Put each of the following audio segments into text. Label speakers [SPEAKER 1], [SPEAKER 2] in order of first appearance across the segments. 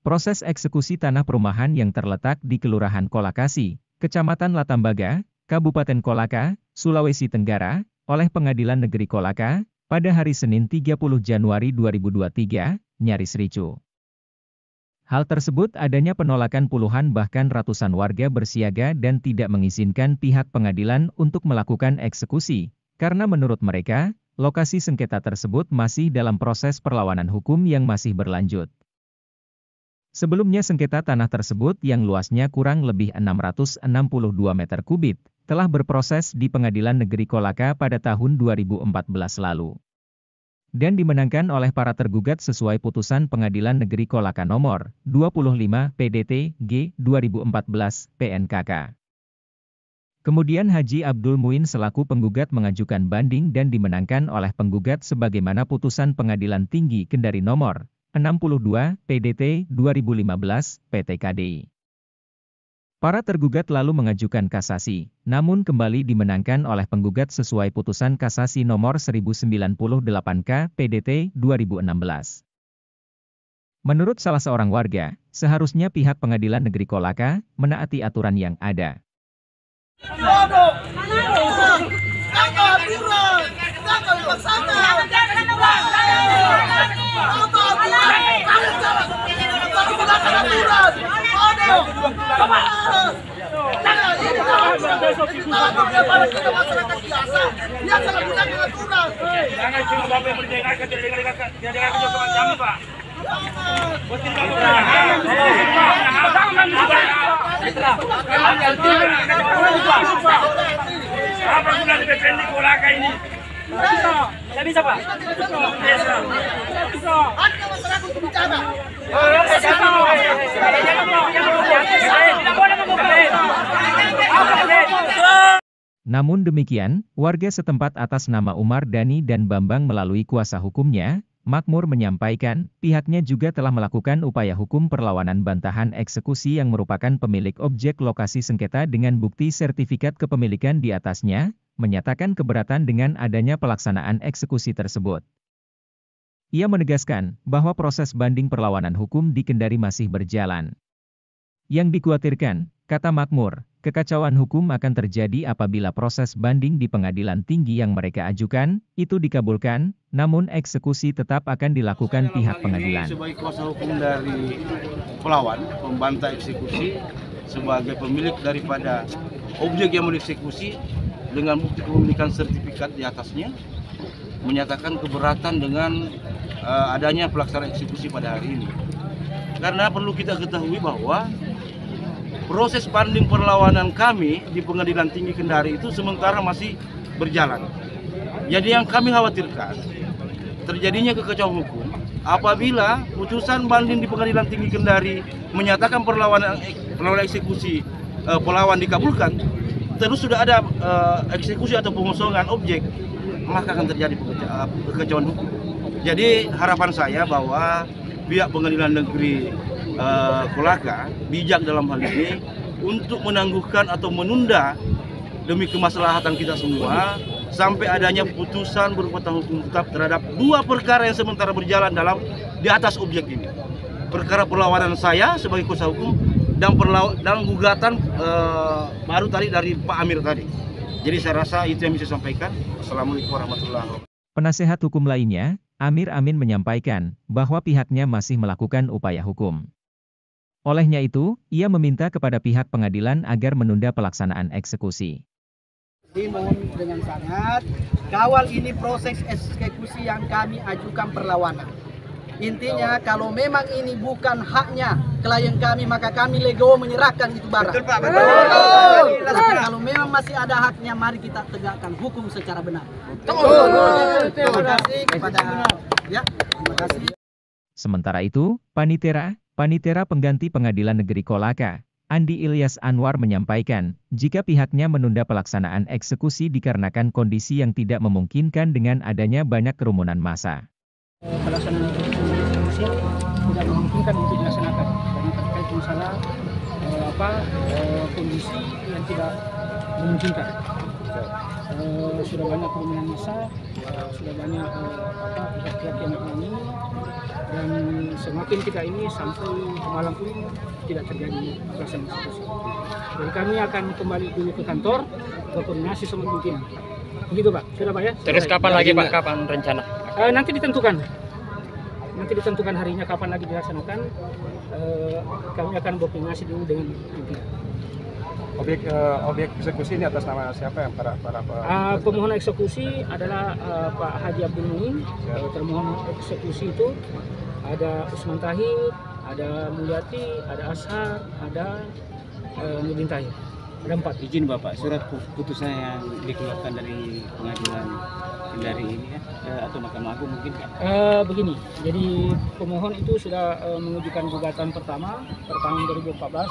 [SPEAKER 1] Proses eksekusi tanah perumahan yang terletak di Kelurahan Kolakasi, Kecamatan Latambaga, Kabupaten Kolaka, Sulawesi Tenggara, oleh Pengadilan Negeri Kolaka, pada hari Senin 30 Januari 2023, nyaris ricuh. Hal tersebut adanya penolakan puluhan bahkan ratusan warga bersiaga dan tidak mengizinkan pihak pengadilan untuk melakukan eksekusi, karena menurut mereka, lokasi sengketa tersebut masih dalam proses perlawanan hukum yang masih berlanjut. Sebelumnya sengketa tanah tersebut yang luasnya kurang lebih 662 meter kubik, telah berproses di Pengadilan Negeri Kolaka pada tahun 2014 lalu. Dan dimenangkan oleh para tergugat sesuai putusan Pengadilan Negeri Kolaka nomor 25 PDT G 2014 PNKK. Kemudian Haji Abdul Muin selaku penggugat mengajukan banding dan dimenangkan oleh penggugat sebagaimana putusan Pengadilan Tinggi Kendari nomor 62 PDT 2015 PTKDI. Para tergugat lalu mengajukan kasasi, namun kembali dimenangkan oleh penggugat sesuai putusan kasasi nomor 1098K PDT 2016. Menurut salah seorang warga, seharusnya pihak Pengadilan Negeri Kolaka menaati aturan yang ada.
[SPEAKER 2] Tidak bisa, Pak.
[SPEAKER 1] Namun demikian, warga setempat atas nama Umar Dhani dan Bambang melalui kuasa hukumnya, Makmur menyampaikan, pihaknya juga telah melakukan upaya hukum perlawanan bantahan eksekusi yang merupakan pemilik objek lokasi sengketa dengan bukti sertifikat kepemilikan di atasnya, menyatakan keberatan dengan adanya pelaksanaan eksekusi tersebut. Ia menegaskan bahwa proses banding perlawanan hukum di Kendari masih berjalan. Yang dikhawatirkan, kata Makmur, kekacauan hukum akan terjadi apabila proses banding di pengadilan tinggi yang mereka ajukan, itu dikabulkan, namun eksekusi tetap akan dilakukan pihak pengadilan.
[SPEAKER 3] Sebagai kuasa hukum dari pelawan, membantah eksekusi, sebagai pemilik daripada objek yang dieksekusi, dengan bukti kepemilikan sertifikat di atasnya, menyatakan keberatan dengan adanya pelaksanaan eksekusi pada hari ini. Karena perlu kita ketahui bahwa proses banding perlawanan kami di Pengadilan Tinggi Kendari itu sementara masih berjalan. Jadi yang kami khawatirkan, terjadinya kekacauan hukum apabila putusan banding di Pengadilan Tinggi Kendari menyatakan perlawanan eksekusi pelawan dikabulkan, terus sudah ada eksekusi atau pengosongan objek, maka akan terjadi kekacauan hukum. Jadi harapan saya bahwa pihak Pengadilan Negeri Kolaka bijak dalam hal ini untuk menangguhkan atau menunda demi kemaslahatan kita semua sampai adanya putusan berkekuatan hukum tetap terhadap dua perkara yang sementara berjalan di atas objek ini. Perkara perlawanan saya sebagai kuasa hukum dan gugatan baru tadi dari Pak Amir tadi. Jadi saya rasa itu yang bisa saya sampaikan. Assalamualaikum warahmatullahi wabarakatuh.
[SPEAKER 1] Penasehat hukum lainnya, Amir Amin menyampaikan bahwa pihaknya masih melakukan upaya hukum. Olehnya itu, ia meminta kepada pihak pengadilan agar menunda pelaksanaan eksekusi.
[SPEAKER 4] Dimohon dengan sangat, kawal ini proses eksekusi yang kami ajukan perlawanan. Intinya kalau memang ini bukan haknya klien kami, maka kami legowo menyerahkan itu barang. Betul, Pak. Betul. Kalau memang masih ada haknya, mari kita tegakkan hukum secara benar. Terima kasih kepada terima kasih.
[SPEAKER 1] Sementara itu, Panitera Pengganti Pengadilan Negeri Kolaka, Andi Ilyas Anwar menyampaikan, jika pihaknya menunda pelaksanaan eksekusi dikarenakan kondisi yang tidak memungkinkan dengan adanya banyak kerumunan massa.
[SPEAKER 2] Pelaksanaan eksekusi tidak memungkinkan untuk dilaksanakan karena terkait masalah kondisi yang tidak memungkinkan. Sudah banyak kerumunan massa, sudah banyak pihak-pihak yang menangani, dan semakin kita ini sampai malam pun tidak terjadi pelaksanaan eksekusi. Jadi kami akan kembali dulu ke kantor, berkoordinasi sama pimpinan. Begitu Pak, sudah Pak ya?
[SPEAKER 5] Terus kapan lagi Pak, kapan rencana?
[SPEAKER 2] Nanti ditentukan. Nanti ditentukan harinya kapan lagi dilaksanakan. Kami akan berkoordinasi dulu dengan pimpinan.
[SPEAKER 6] Objek eksekusi ini atas nama siapa yang para
[SPEAKER 2] pemohon eksekusi adalah Pak Haji Abdul Muin. Termohon eksekusi itu ada Usman Tahir, ada Mulyati, ada Ashar, ada Nurdin Tahir. Ada 4.
[SPEAKER 7] Izin Bapak, surat putusan yang dikeluarkan dari pengadilan dari ini atau Mahkamah Agung mungkin kan?
[SPEAKER 2] Begini, jadi pemohon itu sudah mengajukan gugatan pertama tahun 2014,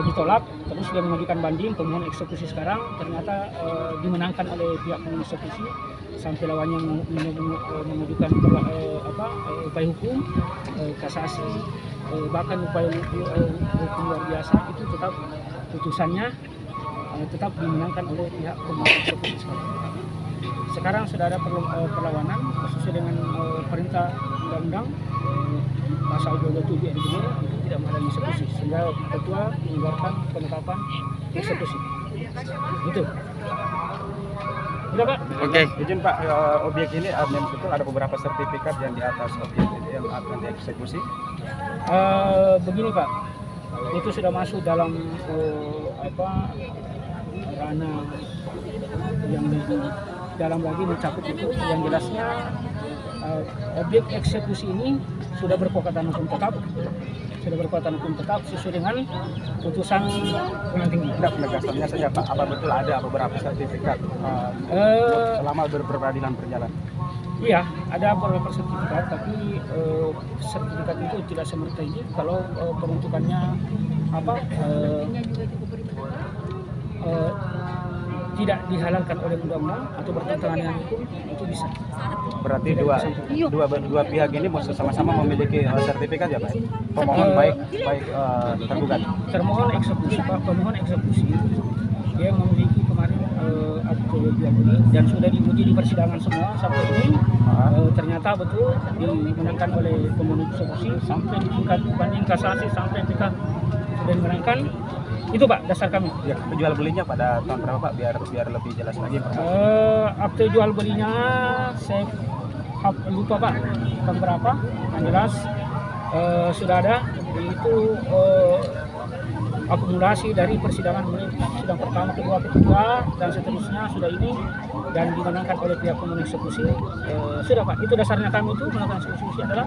[SPEAKER 2] ditolak, terus dia mengajukan banding. Pemohon eksekusi sekarang ternyata dimenangkan oleh pihak pemohon eksekusi, sampai lawannya mengajukan upaya hukum, kasasi, bahkan upaya hukum luar biasa, itu tetap putusannya tetap dimenangkan oleh pihak pemohon eksekusi sekarang. Sekarang sudah ada perlawanan sesuai dengan perintah undang-undang pasal 27 RPJMD itu tidak menghalangi eksekusi, sehingga ketua mengeluarkan penetapan eksekusi. Gitu. Sudah Pak?
[SPEAKER 6] Oke. Izin Pak, objek ini betul ada beberapa sertifikat yang di atas objek ini yang akan dieksekusi.
[SPEAKER 2] Begini Pak, itu sudah masuk dalam ranah yang dalam lagi mencakup itu, yang jelasnya objek eksekusi ini sudah berkekuatan hukum tetap, sesuai dengan putusan pengadilan tinggi.
[SPEAKER 6] Tidak, penegasannya saja Pak, apa betul ada beberapa sertifikat selama berperadilan berjalan?
[SPEAKER 2] Iya, ada beberapa sertifikat, tapi sertifikat itu tidak semerta ini kalau peruntukannya tidak dihalalkan oleh undang-undang atau bertentangan dengan hukum, itu bisa.
[SPEAKER 6] Berarti dua pihak ini sama-sama memiliki sertifikat ya Pak? Pemohon baik tergugat.
[SPEAKER 2] Termohon eksekusi Pak, pemohon eksekusi dia memiliki kemarin akte jual beli dan sudah diuji di persidangan semua sampai ini. Ternyata betul dimenangkan oleh pemohon eksekusi sampai di tingkat banding kasasi, sampai tingkat sudah dimenangkan. Itu Pak dasar kami.
[SPEAKER 6] Ya, jual belinya pada tahun berapa Pak, biar lebih jelas lagi Pak?
[SPEAKER 2] Akte jual belinya saya lupa Pak tahun berapa, yang jelas sudah ada. Itu akumulasi dari persidangan mulai sidang pertama, kedua, ketiga, dan seterusnya sudah ini, dan dimenangkan oleh pihak pemohon eksekusi. Sudah Pak, itu dasarnya kami itu melakukan eksekusi adalah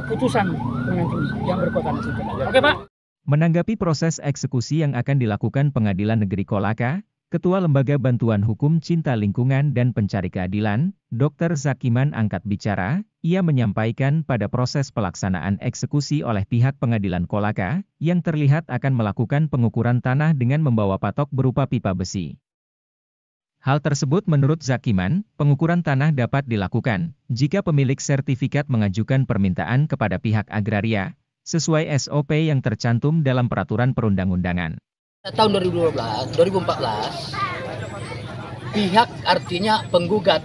[SPEAKER 2] putusan pengadilan tinggi yang berkekuatan hukum. Oke Pak.
[SPEAKER 1] Menanggapi proses eksekusi yang akan dilakukan Pengadilan Negeri Kolaka, Ketua Lembaga Bantuan Hukum Cinta Lingkungan dan Pencari Keadilan, Dr. Zakiman angkat bicara. Ia menyampaikan pada proses pelaksanaan eksekusi oleh pihak Pengadilan Kolaka, yang terlihat akan melakukan pengukuran tanah dengan membawa patok berupa pipa besi. Hal tersebut menurut Zakiman, pengukuran tanah dapat dilakukan jika pemilik sertifikat mengajukan permintaan kepada pihak agraria, sesuai SOP yang tercantum dalam peraturan perundang-undangan.
[SPEAKER 8] Tahun 2014, pihak artinya penggugat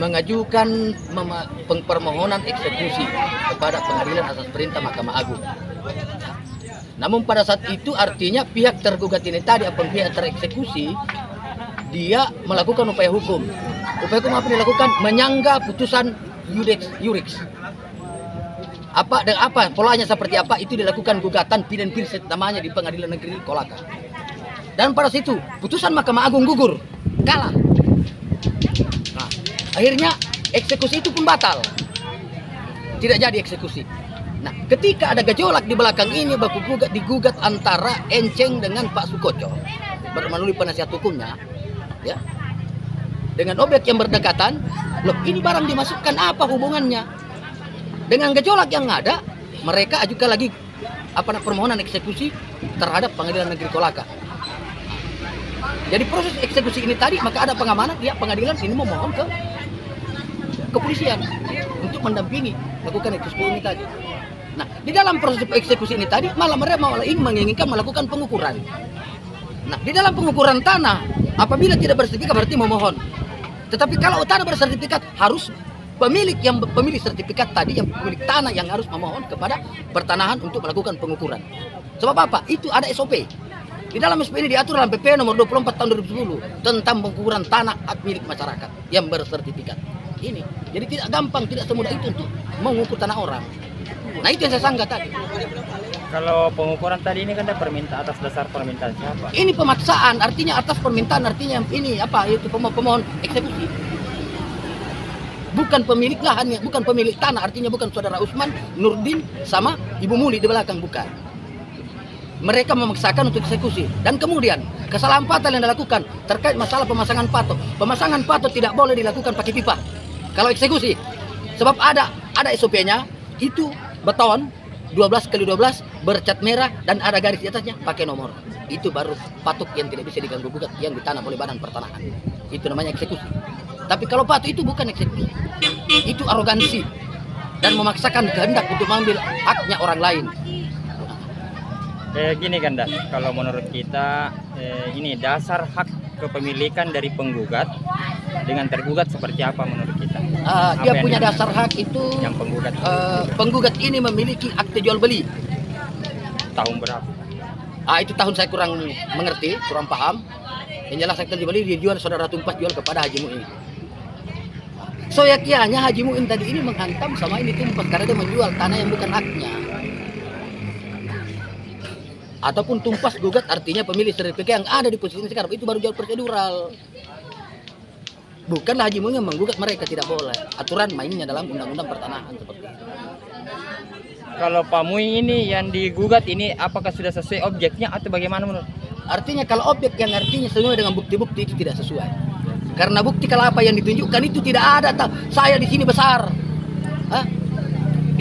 [SPEAKER 8] mengajukan permohonan eksekusi kepada pengadilan atas perintah Mahkamah Agung. Namun pada saat itu artinya pihak tergugat ini tadi, pihak tereksekusi, dia melakukan upaya hukum. Upaya hukum apa dilakukan? Menyangga putusan Yurix. Apa polanya seperti apa itu dilakukan gugatan pidem pirset namanya di Pengadilan Negeri Kolaka. Dan pada situ putusan Mahkamah Agung gugur, kalah. Nah, akhirnya eksekusi itu pun batal, tidak jadi eksekusi. Nah, ketika ada gejolak di belakang ini digugat antara Enceng dengan Pak Sukoco melalui penasihat hukumnya, ya, dengan objek yang berdekatan. Loh, ini barang dimasukkan apa hubungannya? Dengan gejolak yang ada, mereka ajukan lagi permohonan eksekusi terhadap Pengadilan Negeri Kolaka. Jadi proses eksekusi ini tadi maka ada pengamanan, ya pengadilan ini memohon ke kepolisian untuk mendampingi melakukan eksekusi ini tadi. Nah, di dalam proses eksekusi ini tadi malah mereka ingin menginginkan melakukan pengukuran. Nah, di dalam pengukuran tanah apabila tidak bersertifikat berarti memohon. Tetapi kalau tanah bersertifikat harus pemilik sertifikat tadi, yang pemilik tanah yang harus memohon kepada pertanahan untuk melakukan pengukuran. Sebab apa? Itu ada SOP. Di dalam SOP ini diatur dalam PP nomor 24 tahun 2010 tentang pengukuran tanah hak milik masyarakat yang bersertifikat. Ini. Jadi tidak gampang, tidak semudah itu untuk mengukur tanah orang. Nah, itu yang saya sanggah tadi.
[SPEAKER 5] Kalau pengukuran tadi ini kan ada permintaan atas dasar permintaan siapa?
[SPEAKER 8] Ini pemaksaan, artinya atas permintaan, artinya ini apa? Itu pemohon eksekusi. Bukan pemilik lahannya, bukan pemilik tanah, artinya bukan saudara Usman, Nurdin, sama Ibu Muli di belakang, bukan. Mereka memaksakan untuk eksekusi. Dan kemudian kesalahan fatal yang dilakukan terkait masalah pemasangan patok. Pemasangan patok tidak boleh dilakukan pakai pipa kalau eksekusi. Sebab ada SOP-nya, itu beton 12x12 bercat merah dan ada garis di atasnya pakai nomor. Itu baru patok yang tidak bisa diganggu gugat, yang ditanam oleh Badan Pertanahan. Itu namanya eksekusi. Tapi kalau patok itu bukan eksekusi. Itu arogansi dan memaksakan kehendak untuk mengambil haknya orang lain.
[SPEAKER 5] Gini kan, Dan, kalau menurut kita ini dasar hak kepemilikan dari penggugat dengan tergugat seperti apa menurut kita?
[SPEAKER 8] Dia punya dasar hak itu
[SPEAKER 5] yang penggugat.
[SPEAKER 8] Penggugat ini memiliki akte jual beli.
[SPEAKER 5] Tahun berapa?
[SPEAKER 8] Itu tahun saya kurang mengerti, kurang paham. Yang jelas akte jual beli dijual saudara Tumpas jual kepada Haji Muin. So yakianya Haji Muin tadi ini menghantam sama ini Tumpas karena dia menjual tanah yang bukan haknya. Ataupun Tumpas gugat, artinya pemilik sertifikat yang ada di posisi sekarang itu baru jual prosedural. Bukanlah Haji Muin yang menggugat, mereka tidak boleh. Aturan mainnya dalam undang-undang pertanahan seperti itu.
[SPEAKER 5] Kalau Pak Mui ini yang digugat ini apakah sudah sesuai objeknya atau bagaimana menurut?
[SPEAKER 8] Artinya kalau objek yang artinya sesuai dengan bukti-bukti itu tidak sesuai. Karena bukti kalau apa yang ditunjukkan itu tidak ada. Saya di sini besar.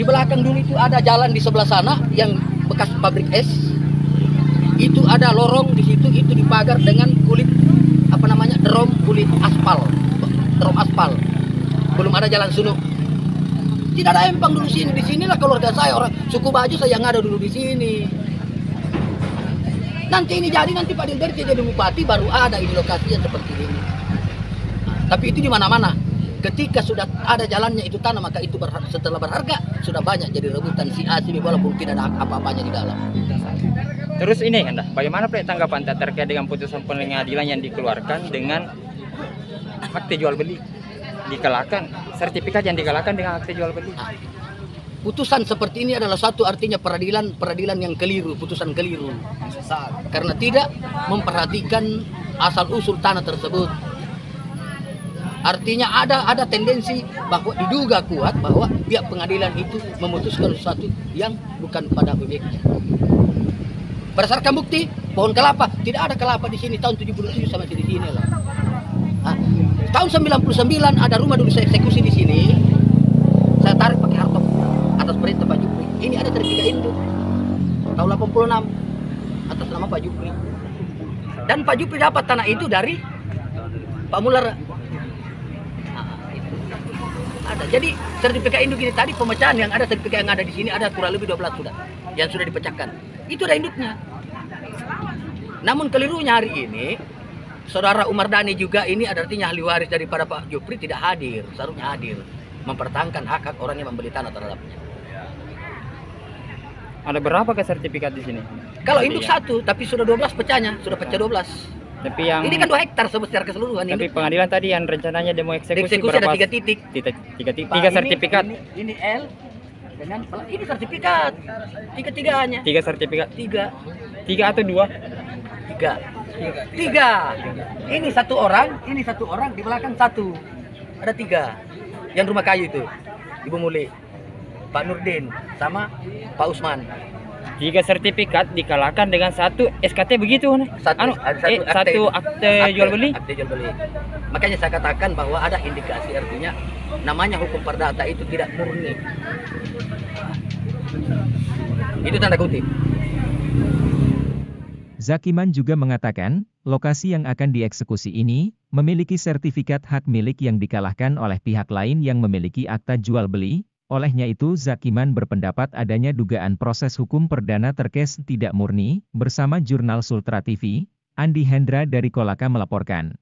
[SPEAKER 8] Di belakang dulu itu ada jalan di sebelah sana yang bekas pabrik es. Itu ada lorong di situ, itu dipagar dengan kulit drom kulit aspal, drom aspal. Belum ada jalan sunuk. Tidak ada empang dulu sini. Di sinilah keluarga saya, orang suku Baju saya yang ada dulu di sini. Nanti ini jadi nanti Pak Dilberti jadi bupati baru ada ini lokasi yang seperti ini. Tapi itu di mana-mana. Ketika sudah ada jalannya itu tanah maka itu setelah berharga sudah banyak jadi rebutan si A si B walaupun tidak ada apa-apanya di dalam.
[SPEAKER 5] Terus ini Anda, bagaimana tanggapan terkait dengan putusan pengadilan yang dikeluarkan dengan akte jual beli dikalahkan, sertifikat yang dikalahkan dengan akte jual beli?
[SPEAKER 8] Putusan seperti ini adalah satu artinya peradilan yang keliru, putusan keliru. Karena tidak memperhatikan asal usul tanah tersebut. Artinya ada tendensi bahwa diduga kuat bahwa pihak pengadilan itu memutuskan sesuatu yang bukan pada objeknya. Berdasarkan bukti, pohon kelapa, tidak ada kelapa di sini tahun 77 sama di sini lah. Tahun 99 ada rumah dulu saya eksekusi di sini. Saya tarik pakai harta atas perintah Pak Jupri. Ini ada sertifikat induk tahun 86 atas nama Pak Jupri. Dan Pak Jupri dapat tanah itu dari Pak Mular. Ada. Jadi sertifikat induk ini tadi pemecahan yang ada, sertifikat yang ada di sini ada kurang lebih 12 sudah yang sudah dipecahkan. Itu ada induknya. Namun kelirunya hari ini Saudara Umar Dhani juga ini artinya ahli waris daripada Pak Jupri tidak hadir, seharusnya hadir mempertahankan hak-hak orang yang membeli tanah terhadapnya.
[SPEAKER 5] Ada berapa ke sertifikat di sini?
[SPEAKER 8] Kalau induk satu, tapi sudah 12 pecahnya, sudah pecah 12.
[SPEAKER 5] Tapi yang
[SPEAKER 8] ini kan 2 hektar secara keseluruhan.
[SPEAKER 5] Tapi pengadilan tadi yang rencananya demo eksekusi
[SPEAKER 8] ada
[SPEAKER 5] berapa?
[SPEAKER 8] 3 titik.
[SPEAKER 5] 3 sertifikat.
[SPEAKER 8] Ini L dengan ini sertifikat. 3-3-nya.
[SPEAKER 5] 3 sertifikat.
[SPEAKER 8] 3
[SPEAKER 5] atau 2?
[SPEAKER 8] 3. Ini satu orang di belakang satu. Ada 3. Yang rumah kayu itu. Ibu Muli, Pak Nurdin sama Pak Usman.
[SPEAKER 5] 3 sertifikat dikalahkan dengan 1 SKT begitu nih. Satu akte jual beli.
[SPEAKER 8] Akte jual beli. Makanya saya katakan bahwa ada indikasi, artinya namanya hukum perdata itu tidak murni. Itu tanda kutip.
[SPEAKER 1] Zakiman juga mengatakan, lokasi yang akan dieksekusi ini memiliki sertifikat hak milik yang dikalahkan oleh pihak lain yang memiliki akta jual beli. Olehnya itu Zakiman berpendapat adanya dugaan proses hukum perdana terkes tidak murni. Bersama Jurnal Sultra TV, Andi Hendra dari Kolaka melaporkan.